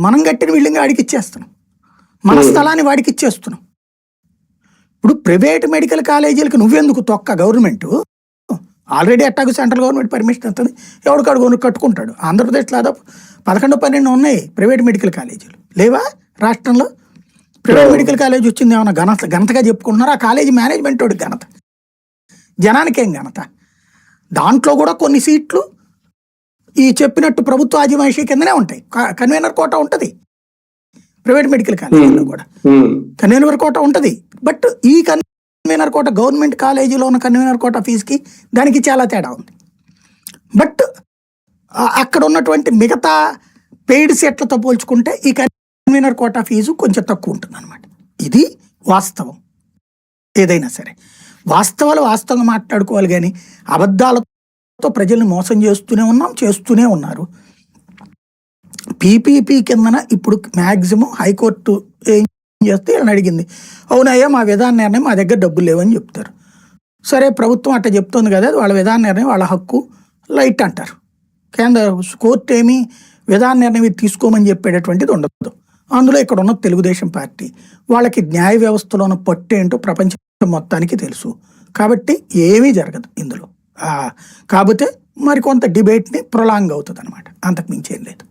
మనం కట్టిన బిల్డింగ్ వాడికి ఇచ్చేస్తున్నాం, మన స్థలాన్ని వాడికి ఇచ్చేస్తున్నాం. ఇప్పుడు ప్రైవేట్ మెడికల్ కాలేజీలకు నువ్వెందుకు తొక్క? గవర్నమెంట్ ఆల్రెడీ అట్టాకు సెంట్రల్ గవర్నమెంట్ పర్మిషన్ ఇస్తుంది, ఎవడికాడు కట్టుకుంటాడు. ఆంధ్రప్రదేశ్లో దాదాపు 11, 12 ఉన్నాయి ప్రైవేట్ మెడికల్ కాలేజీలు, లేవా రాష్ట్రంలో? ప్రైవేట్ మెడికల్ కాలేజ్ వచ్చింది ఏమన్నా ఘనతగా చెప్పుకుంటున్నారు? ఆ కాలేజీ మేనేజ్మెంట్ వాడికి ఘనత, జనానికేం ఘనత? దాంట్లో కూడా కొన్ని సీట్లు ఈ చెప్పినట్టు ప్రభుత్వ ఆజిమాయిషీ కిందనే ఉంటాయి. కన్వీనర్ కోటా ఉంటుంది ప్రైవేట్ మెడికల్ కాలేజీలో కూడా, కన్వీనర్ కోటా ఉంటుంది. బట్ ఈ కన్వీనర్ కోట గవర్నమెంట్ కాలేజీలో ఉన్న కన్వీనర్ కోటా ఫీజుకి దానికి చాలా తేడా ఉంది. బట్ అక్కడ ఉన్నటువంటి మిగతా పెయిడ్ సీట్లతో పోల్చుకుంటే ఈ కన్వీనర్ కోటా ఫీజు కొంచెం తక్కువ ఉంటుంది అనమాట. ఇది వాస్తవం. ఏదైనా సరే వాస్తవాలు వాస్తవంగా మాట్లాడుకోవాలి, కానీ అబద్ధాలతో ప్రజల్ని మోసం చేస్తూనే ఉన్నారు. పీపీపీ కిందన ఇప్పుడు మ్యాక్సిమం హైకోర్టు ఏం చేస్తే అని అడిగింది, అవునయ్యా మా విధాన నిర్ణయం, మా దగ్గర డబ్బులు లేవని చెప్తారు. సరే ప్రభుత్వం అట్లా చెప్తుంది కదా, వాళ్ళ విధాన నిర్ణయం వాళ్ళ హక్కు, లైట్ అంటారు. కేంద్ర కోర్టు ఏమి విధాన నిర్ణయం తీసుకోమని చెప్పేటటువంటిది ఉండదు. అందులో ఇక్కడ ఉన్న తెలుగుదేశం పార్టీ వాళ్ళకి న్యాయ వ్యవస్థలో ఉన్న పట్టు ఏంటో ప్రపంచం మొత్తానికి తెలుసు. కాబట్టి ఏమీ జరగదు ఇందులో. కాకపోతే మరికొంత డిబేట్ని ప్రొలాంగ్ అవుతుంది అనమాట, అంతకు మించి ఏం లేదు.